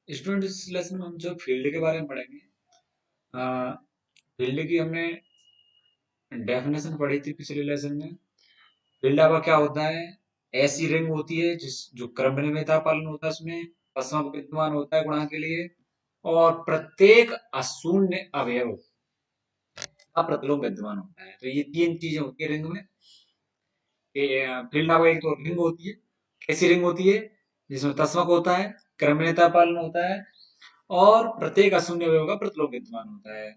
Student इस lesson में हम जो फील्ड के बारे में पढ़ेंगे। फील्ड की हमने डेफिनेशन पढ़ी थी पिछले लेसन में। फील्ड आपका क्या होता है? ऐसी रिंग होती है जिस जो क्रमनियमितता पालन होता है, उसमें असमक विद्यमान होता है गुणा के लिए, और प्रत्येक अशून्य अवयव का प्रतिलोम विद्यमान होता है। तो ये तीन चीजें होती है रिंग में। फील्ड आपका एक तो रिंग होती है, कैसी रिंग होती है? जिसमें तस्मक होता है, क्रमनियमितता पालन होता है, और प्रत्येक अशून्य अवयव का प्रतिलोम विद्यमान होता है।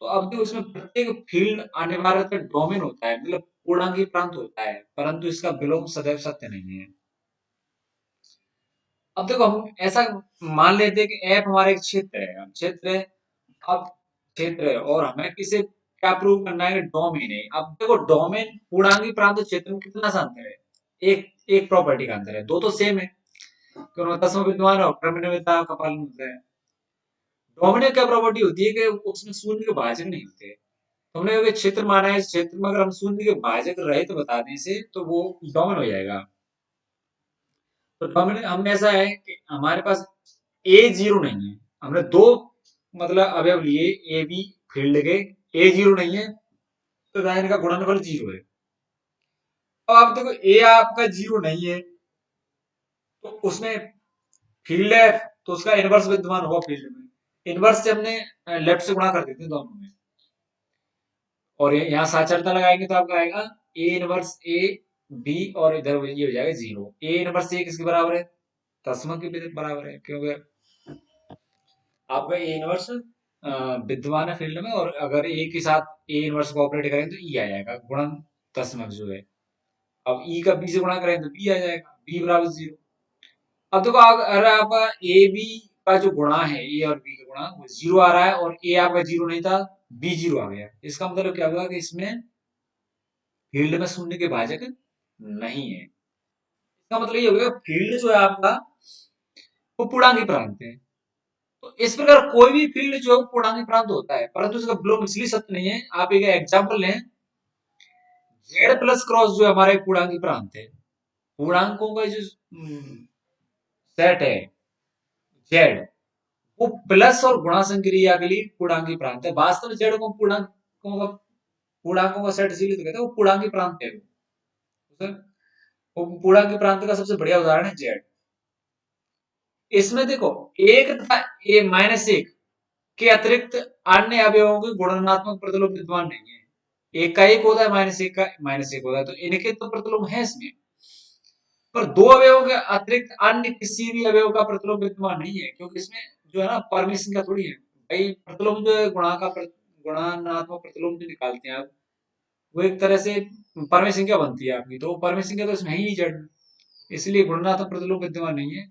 तो अब देखो, इसमें प्रत्येक फील्ड अनिवार्यतः डोमेन होता है, मतलब पूर्णांकी प्रांत होता है, परंतु इसका विलोम सदैव सत्य नहीं है। अब देखो, हम ऐसा मान लेते हैं कि एफ हमारा एक क्षेत्र है। अब क्षेत्र है, अब क्षेत्र है और हमें किसे क्या प्रूव करना है कि डोमेन है। अब देखो, डोमेन पूर्णांकी प्रांत और क्षेत्र में कितना सा अंतर है? एक एक प्रॉपर्टी का अंतर है, दो तो सेम है कि उनमें तत्सम विद्यमान और क्रमनियमितता का पालन होता है। डोमेन में क्या प्रॉपर्टी होती है कि उसमें शून्य के भाजक नहीं होते। हमने अगर क्षेत्र माना है, इस क्षेत्र में अगर हम शून्य के भाजक रहे तो बता दें इसे, तो वो डोमेन हो जाएगा। तो डोमेन हम ऐसा है कि हमारे पास ए जीरो नहीं है। हमने दो मतलब अवयव लिए ए बी फील्ड के, ए जीरो नहीं है, तो दाहिने का गुणनफल जीरो है। अब आप देखो, ए आपका जीरो नहीं है तो उसमें फील्ड है, तो उसका इनवर्स विद्यमान होगा फील्ड में। इनवर्स से हमने लेफ्ट से गुणा कर देते हैं दोनों में, और यहाँ साक्षरता लगाएंगे तो आपका आएगा ए इनवर्स ए बी, और इधर ये हो जाएगा जीरो। ए इनवर्स ए किसके बराबर है? तस्मक के बराबर है, क्योंकि आपका ए इनवर्स विद्यमान है फील्ड में, और अगर ए के साथ ए इनवर्स को ऑपरेट करें तो ई आ जाएगा गुणन तस्मक जो है। अब ई का बी से गुणा करें तो बी आ जाएगा, बी बराबर जीरो। अब देखो, अगर आपका ए बी का जो गुणा है, ए और बी का गुणा, वो जीरो आ रहा है, और ए आपका जीरो नहीं था, बी जीरो आ गया। इसका मतलब क्या हुआ कि इसमें फील्ड में शून्य के भाजक नहीं है। इसका मतलब ये हो गया, फील्ड जो है आपका वो पूर्णांकी प्रांत है। तो इस प्रकार कोई भी फील्ड जो है वो पूर्णांकी प्रांत होता है, परंतु इसका विलोम इसलिए सत्य नहीं है। आप एक एग्जांपल लें, जेड प्लस क्रॉस जो हमारा एक पूर्णांकी प्रांत है। पूर्णांकों का जो सेट है जेड, वो प्लस और गुणा संक्रिया के लिए पूर्णांकी प्रांत है। वास्तव में जेड को पूर्णांकों का सेट इसीलिए तो कहते हैं, वो पूर्णांकी प्रांत है। वो पूर्णांकी प्रांत का सबसे बढ़िया उदाहरण है जेड। इसमें देखो, एक तथा ए माइनस एक के अतिरिक्त अन्य अवयवों के गुणनात्मक प्रतिलोम विद्यमान नहीं है। एक का एक होता है, माइनस एक का माइनस एक होता है, तो इनके तो प्रतिलोम है इसमें। पर दो अवयवों के अतिरिक्त अन्य किसी भी अवयव का प्रतिलोम विद्यमान नहीं है, क्योंकि इसमें जो है ना, परमिशन का थोड़ी है भाई। प्रतिलोम जो है गुणानात्मक प्रतिलोम जो निकालते हैं आप, वो एक तरह से परमेय संख्या बनती है आपकी, तो परमेय संख्या तो इसमें है ही नहीं जड़ में, इसलिए गुणनात्मक प्रतिलोम विद्यमान नहीं है।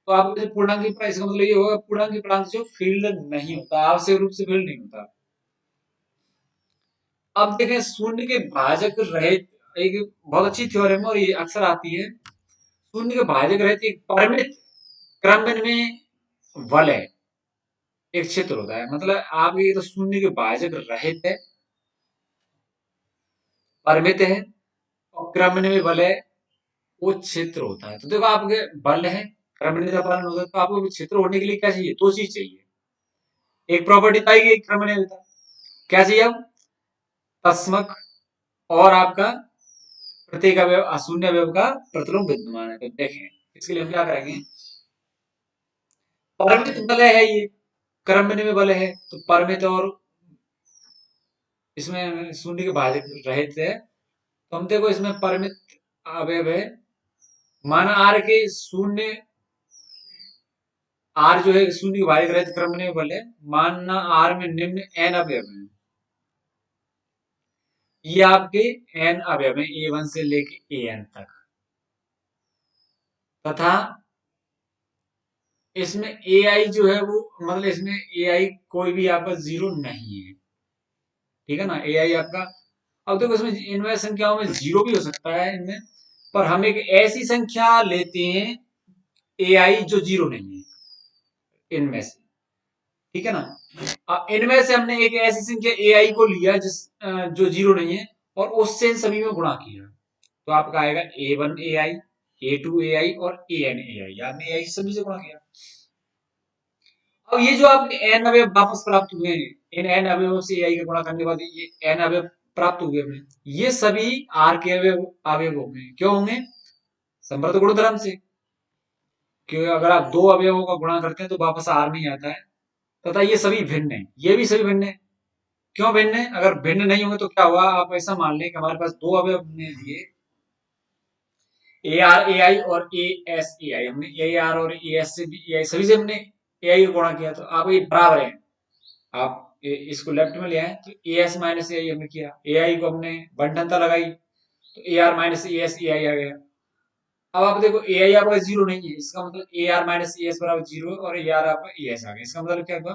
तो आपको जो पूर्णांकी प्रांत, इसका मतलब ये होगा पूर्णांकी प्रांत जो फील्ड नहीं होता, आवश्यक रूप से फील्ड नहीं होता। अब देखें, शून्य के भाजक रहित एक बहुत अच्छी थ्योरम है, और ये अक्सर आती है। शून्य के भाजक रहित एक परिमित क्रमन में वलय एक क्षेत्र होता है। मतलब आप ये तो शून्य के भाजक रहित है, परिमित है, और क्रमन में वलय वो क्षेत्र होता है। तो देखो, आपके बल है, क्रमनियता पालन होता है, तो आपको क्षेत्र होने के लिए क्या चाहिए? दो चीज चाहिए। एक प्रॉपर्टी पाएगी, एक क्रमनियता। क्या चाहिए अब? तस्मक, और आपका प्रत्येक अवयव अशून्य अवयव का प्रतिलोम विद्यमान है। तो देखें, इसके लिए हम क्या करेंगे? परमित वलय है ये, क्रमनिय में वलय है, तो परमित और इसमें शून्य के भाजक रहित है। तो हम देखो, इसमें परमित अवयव है, माना आर के शून्य, आर जो है शून्य के भाजक रहित क्रमनिय बल है। मानना आर में निम्न एन अवयव है, ये आपके एन अवयव है, ए वन से लेके ए एन तक, तथा इसमें ए आई जो है वो, मतलब इसमें ए आई कोई भी आपका जीरो नहीं है, ठीक है ना? ए आई आपका, अब देखो, इसमें इनमें संख्याओं में जीरो भी हो सकता है इनमें, पर हम एक ऐसी संख्या लेते हैं ए आई जो जीरो नहीं है इनमें से, ठीक है ना? इनमें से हमने एक ऐसी संख्या ए आई को लिया जिस जो जीरो नहीं है, और उससे इन सभी में गुणा किया, तो आपका आएगा ए one A I, A to ए आई, और ए एन ए आई। आपने ए आई सभी से गुणा किया। अब ये जो आपके एन अवयव वापस प्राप्त हुए हैं, इन एन अवयवों से एआई का गुणा करने के बाद ये एन अवयव प्राप्त हुए हमें, ये सभी आर के अवयव अवयव होंगे। क्यों होंगे? समवर्त गुणधर्म से। क्योंकि अगर आप दो अवयवों का गुणा करते हैं तो वापस आर में ही आता है, तथा ये सभी भिन्न है, ये भी सभी भिन्न है। क्यों भिन्न है? अगर भिन्न नहीं होंगे तो क्या हुआ, आप ऐसा मान लें कि हमारे पास दो अवयव हमने दिए, ए आर ए आई और ए एस ए आई। हमने ए आर और ए एस से भी ए आई, सभी से हमने ए आई का गुणा किया, तो आप ये बराबर है। आप इसको लेफ्ट में ले आए तो ए एस माइनस ए आई हमने किया, ए आई को हमने बंटनता लगाई तो A R minus A S A I आ गया। अब आप देखो ए आई आपका जीरो नहीं है, इसका मतलब ए आर माइनस ए एस बराबर जीरो, और ए आर आपका ए एस आ गया। इसका मतलब क्या हुआ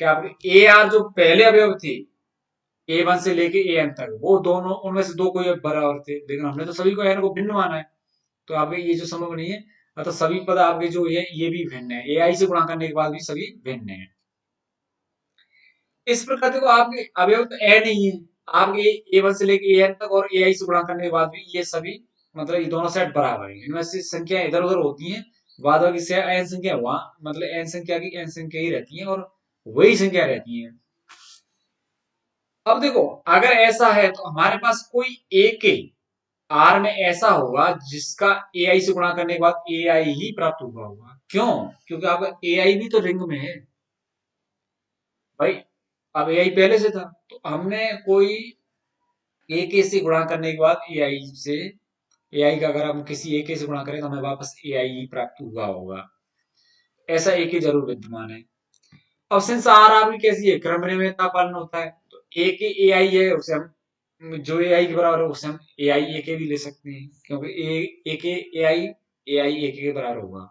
कि आपके ए आर जो पहले अवयव थे ए वन से लेके ए एन तक, वो दोनों उनमें से दो कोई बराबर थे, लेकिन हमने तो सभी को एन को भिन्न माना है, तो आपके ये जो संभव नहीं है। तो सभी पद आपके जो ये भी भिन्न है, ए आई से गुणा करने के बाद भी सभी भिन्न है। इस प्रकार देखो आपके अवयव तो ए नहीं है, आपके ए वन से लेके ए एन तक और ए आई से गुणा करने के बाद भी ये सभी, मतलब ये दोनों सेट बराबर है। इनमें से संख्या इधर उधर होती है, बाद बाकी से एन संख्या वहां, मतलब एन संख्या की एन संख्या ही रहती है और वही संख्या रहती है। अब देखो अगर ऐसा है तो हमारे पास कोई एक के आर में ऐसा होगा जिसका ए आई से गुणा करने के बाद ए आई ही प्राप्त हुआ होगा। क्यों? क्योंकि आपका ए आई भी तो रिंग में है भाई। अब ए आई पहले से था, तो हमने कोई ए के से गुणा करने के बाद ए आई से, ए आई का अगर हम किसी ए के से गुणा करें तो हमें वापस ए आई ही प्राप्त हुआ होगा। ऐसा ए के जरूर विद्यमान है। अब सिंस आर आपकी कैसी है, क्रमनिरपेक्षता पालन होता है, तो ए के ए आई है, उसे हम जो ए आई के बराबर है उसे हम ए आई ए के भी ले सकते हैं, क्योंकि ए के ए आई ए के बराबर होगा।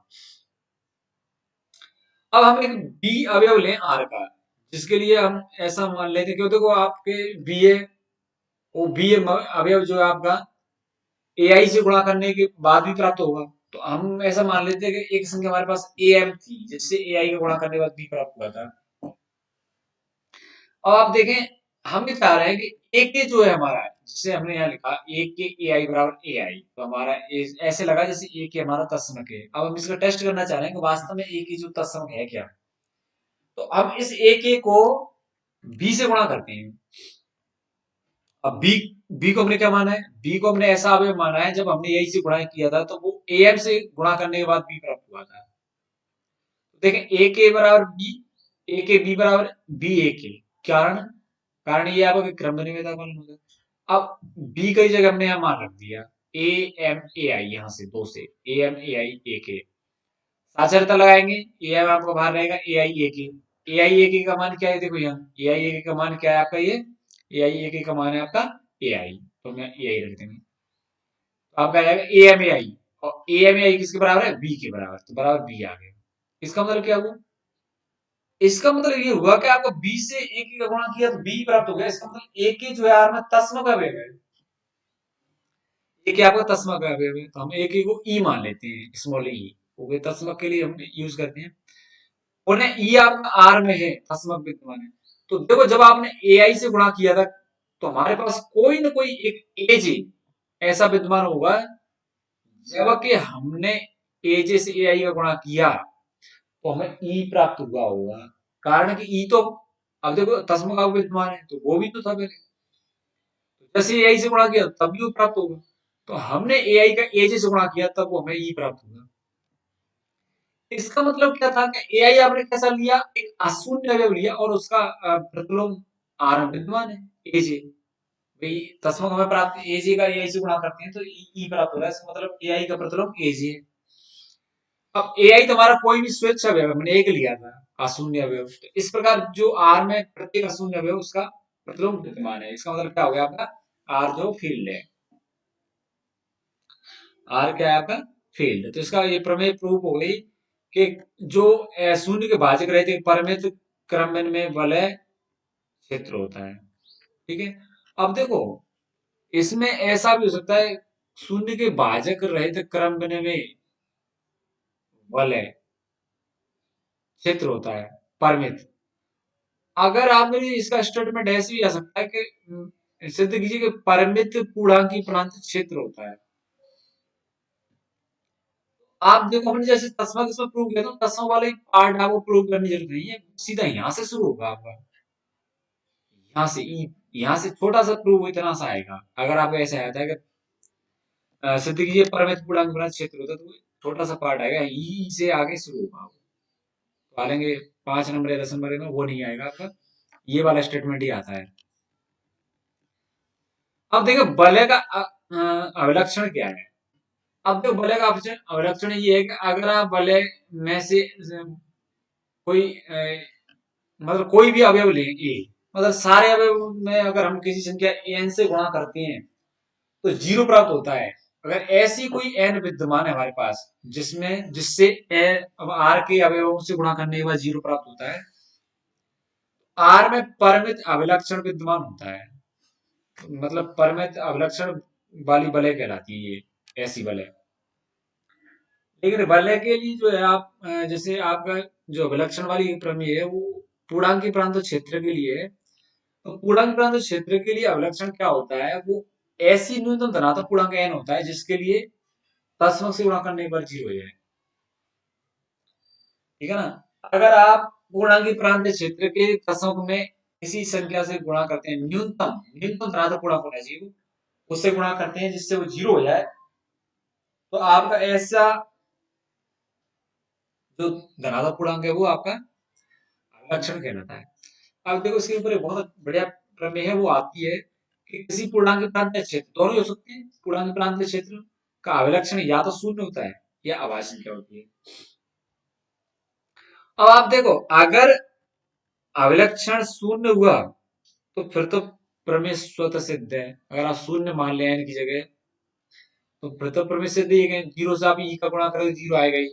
अब हम एक बी अवयव लें आर का, जिसके लिए हम ऐसा मान लेते हैं, क्यों देखो आपके बी है, वो बी अवयव जो है आपका ए आई से गुणा करने के बाद भी प्राप्त होगा। तो हम ऐसा मान लेते हैं कि एक संख्या हमारे पास ए एम थी, जिससे ए आई का गुणा करने के बाद बी प्राप्त हुआ था। अब आप देखें, हम ये चाह रहे हैं कि ए के जो है हमारा, जिसे हमने यहाँ लिखा ए के ए आई बराबर ए आई, तो हमारा ऐसे लगा जैसे ए के हमारा तत्समक है। अब हम इसका टेस्ट करना चाह रहे हैं कि वास्तव में ए की जो तत्समक है क्या। तो हम इस ए के को बी से गुणा करते हैं। अब बी, बी को हमने क्या माना है, बी को हमने ऐसा अवयव माना है जब हमने यही से गुणा किया था तो वो ए एम से गुणा करने के बाद बी प्राप्त हुआ था। तो देखें ए के बराबर बी, ए के बी बराबर बी ए के, कारण कारण ये आपका क्रम निवेदा पालन होगा। अब बी की जगह हमने यहाँ मान रख दिया ए एम ए आई, यहाँ से दो से ए एम ए आई ए के, साक्षरता लगाएंगे, ए एम आपका बाहर रहेगा ए आई ए के। ए आई ए के का मान क्या है, देखो यहाँ ए आई ए के का मान क्या है आपका, ये ए आई ए के का मान है आपका ए आई, तो हम यहाँ ए आई रख देंगे। तो आपका आ जाएगा ए एम ए आई, और ए एम ए आई किसके बराबर है, बी के बराबर, तो बराबर बी आ गया। इसका मतलब क्या हुआ, इसका मतलब ये हुआ कि आपको बी से ए का गुणा किया तो बी प्राप्त हो गया। इसका मतलब ए के जो है आर में तस्मक अवयव है, ए के आपका तस्मक अवयव है, तो हम ए के को ई मान लेते हैं, स्मॉल ई, वो तस्मक के लिए हम यूज करते हैं। और ई आपका आर में है, तस्मक विद्यमान है। तो देखो जब आपने ए आई से गुणा किया था तो हमारे पास कोई ना कोई एक एज ऐसा विद्यमान होगा, जबकि हमने एज से ए आई का गुणा किया तो हमें ई प्राप्त हुआ होगा। कारण कि ई तो, अब देखो तस्मक का विद्यमान है तो वो भी तो था पहले, तो जैसे ए आई से गुणा किया तब भी वो प्राप्त होगा। तो हमने ए आई का एज से गुणा किया तब वो हमें ई प्राप्त हुआ। इसका मतलब क्या था कि ए आई आपने कैसा लिया, एक अशून्य अवयव लिया और उसका प्रतिलोम आर में विद्यमान है, एज है भाई। तस्मक हमें प्राप्त एज का ए आई से गुणा करते हैं तो ई प्राप्त हो रहा है, इसका मतलब ए आई का प्रतिलोम एज है। अब ए आई तुम्हारा कोई भी स्वेच्छ अवयव हमने एक लिया था अशून्य अवयव, तो इस प्रकार जो आर में प्रत्येक अशून्य अवयव उसका प्रतिलोम विद्यमान है। इसका मतलब क्या हो गया आपका, आर जो फील्ड है, आर क्या है आपका फील्ड। तो इसका ये प्रमेय प्रूफ हो गई कि जो शून्य के भाजक रहते हैं परिमित क्रम में वलय क्षेत्र होता है। ठीक है, अब देखो इसमें ऐसा भी हो सकता है, शून्य के भाजक रहित क्रम में वलय क्षेत्र होता है परिमित। अगर आप मेरी इसका स्टेटमेंट ऐसे भी आ सकता है कि सिद्ध कीजिए कि परिमित पूर्णांकी प्रांत क्षेत्र होता है। आप देखो हमने जैसे तस्मा किसमें प्रूव किया था, तस्मा वाले पार्ट आपको प्रूव करने की जरूरत नहीं है, सीधा यहाँ से शुरू होगा आपका, यहाँ से ई, यहाँ से छोटा सा प्रूव इतना सा आएगा। अगर आपको ऐसे आया था कि सिद्ध कीजिए परमित पूर्णांक गुणा क्षेत्र होता है, तो वो छोटा सा पार्ट आएगा, ई से आगे शुरू होगा। तो हालांकि 5 नंबर या 10 नंबर में वो नहीं आएगा आपका, ये वाला स्टेटमेंट ही आता है। अब देखो वलय का अभिलक्षण क्या है। अब देखो वलय का अभिलक्षण ये है कि अगर आप वलय में से कोई मतलब कोई भी अवयव लें ए, मतलब सारे अवयव में अगर हम किसी संख्या एन से गुणा करते हैं तो जीरो प्राप्त होता है। अगर ऐसी कोई एन विद्यमान है हमारे पास जिसमें जिससे अब आर के अवयवों से गुणा करने के बाद जीरो प्राप्त होता है, आर में परमित अभिलक्षण विद्यमान होता है, मतलब परमित अभिलक्षण वाली वलय कहलाती है ये, ऐसी वलय। लेकिन वलय के लिए जो है आप जैसे आपका जो अभिलक्षण वाली प्रमेय है वो पूर्णांकी प्रांत क्षेत्र के लिए है। तो पूर्णांक प्रांत क्षेत्र के लिए अभिलक्षण क्या होता है, वो ऐसी न्यूनतम धनात्मक पूर्णांक n होता है जिसके लिए तत्समक से गुणा करने के बाद जीरो हो जाए। ठीक है ना। अगर आप पूर्णांकी प्रांत क्षेत्र के तत्समक में किसी संख्या से गुणा करते हैं, न्यूनतम न्यूनतम धनात्मक पूर्णांक होना चाहिए, उससे गुणा करते हैं जिससे वो जीरो हो जाए, तो आपका ऐसा जो धनात्मक पूर्णांक है वो आपका अभिलक्षण कहलाता है। अब देखो इसके ऊपर एक बहुत बढ़िया प्रमेय है, वो आती है कि किसी पूर्णांक प्रांतीय क्षेत्र, दोनों ही हो सकते हैं, पूर्णांक प्रांतीय क्षेत्र का अभिलक्षण या तो शून्य होता है या अभाज्य संख्या होती है। अब आप देखो अगर अभिलक्षण शून्य हुआ तो फिर तो प्रमेय स्वतः सिद्ध है। अगर आप शून्य मान ले n की जगह, तो फिर तो प्रमेय सिद्ध ही है, जीरो से आप ई का गुणा करोगे जीरो आएगा ही।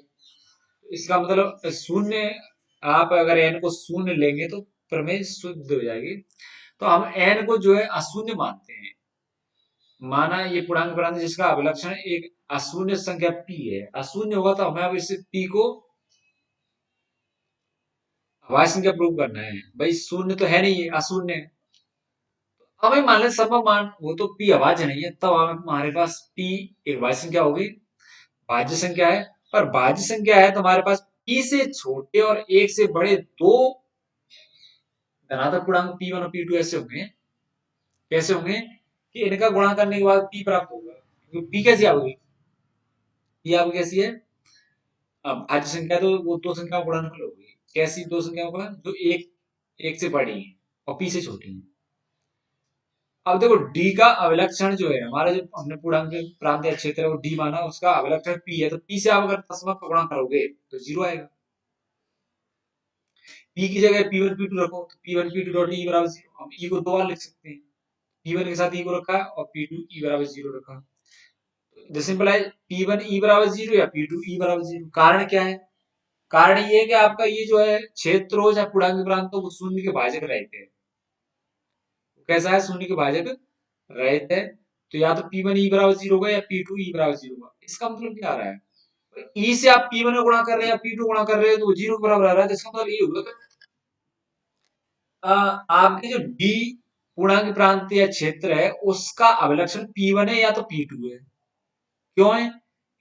इसका मतलब शून्य, आप अगर n को शून्य लेंगे तो प्रमेय शुद्ध हो जाएगी। तो हम n को जो है अशून्य मानते हैं। माना ये पूर्णांक प्रांत जिसका अभिलक्षण एक अशून्य संख्या p है, अशून्य होगा तो हमें अब इस p को अभाज्य संख्या प्रूव करना है। भाई शून्य तो है नहीं, है अशून्य है। हमें मान लें सब मान वो तो p अभाज्य नहीं है, तब हमारे पास p एक भाज्य संख्या होगी, भाज्य संख्या है। पर भाज्य संख्या है तो हमारे पास p से छोटे और 1 से बड़े दो धनात्मक पूर्णांक p1 और p2 ऐसे होंगे। कैसे होंगे कि इनका गुणा करने के बाद p प्राप्त होगा। क्योंकि p कैसी आएगी, p आपकी कैसी है, अब भाज्य संख्या तो वो दो संख्याओं का गुणनफल होगी। कैसी दो संख्याओं का, जो एक एक से बड़ी है और p से छोटी है। अब देखो d का अभिलक्षण जो है हमारा, जो हमने पूर्णांक प्रांतीय क्षेत्र है वो d माना, उसका अभिलक्षण p है, तो p से आप अगर तस्मक का गुणा करोगे तो जीरो आएगा। p की जगह p1 p2 रखो तो p1 p2 डॉट e बराबर जीरो, हम e को दो बार लिख सकते हैं, p1 के साथ e को रखा और p2 e बराबर जीरो रखा। दिस इंप्लाइज p1 e बराबर जीरो या p2 e बराबर जीरो। कारण क्या है, कारण ये है कि आपका ये जो है क्षेत्र हो चाहे पूर्णांक प्रांत हो, वो शून्य के भाजक रहते हैं। कैसा है, शून्य के भाजक रहते हैं। तो या तो p1 e बराबर जीरो होगा या p2 e बराबर जीरो होगा। इसका मतलब क्या आ रहा है, e से आप p1 को गुणा कर रहे हैं या p2 गुणा कर रहे हैं तो वो जीरो के बराबर आ रहा है। तो इसका मतलब ये होगा कि आपके जो d पूर्णांक प्रांतीय क्षेत्र है उसका अभिलक्षण p1 है या तो p2 है। क्यों है,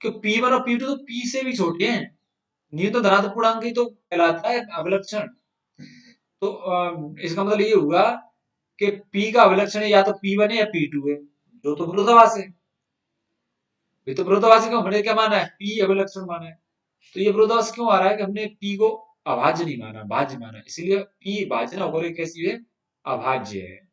क्योंकि p1 और p2 तो p से भी छोटे हैं, नहीं तो धनात्मक पूर्णांक ही तो कहलाता है अभिलक्षण। तो इसका मतलब ये हुआ कि p का अभिलक्षण या तो p1 है या p2 है, जो तो विरोधाभास है। ये तो विरोधाभास है, क्यों, हमने क्या माना है, p अभिलक्षण माना है। तो ये विरोधाभास क्यों आ रहा है कि हमने p को अभाज्य नहीं माना, भाज्य माना, इसलिए p भाज्य ना होकर कैसी है, अभाज्य है।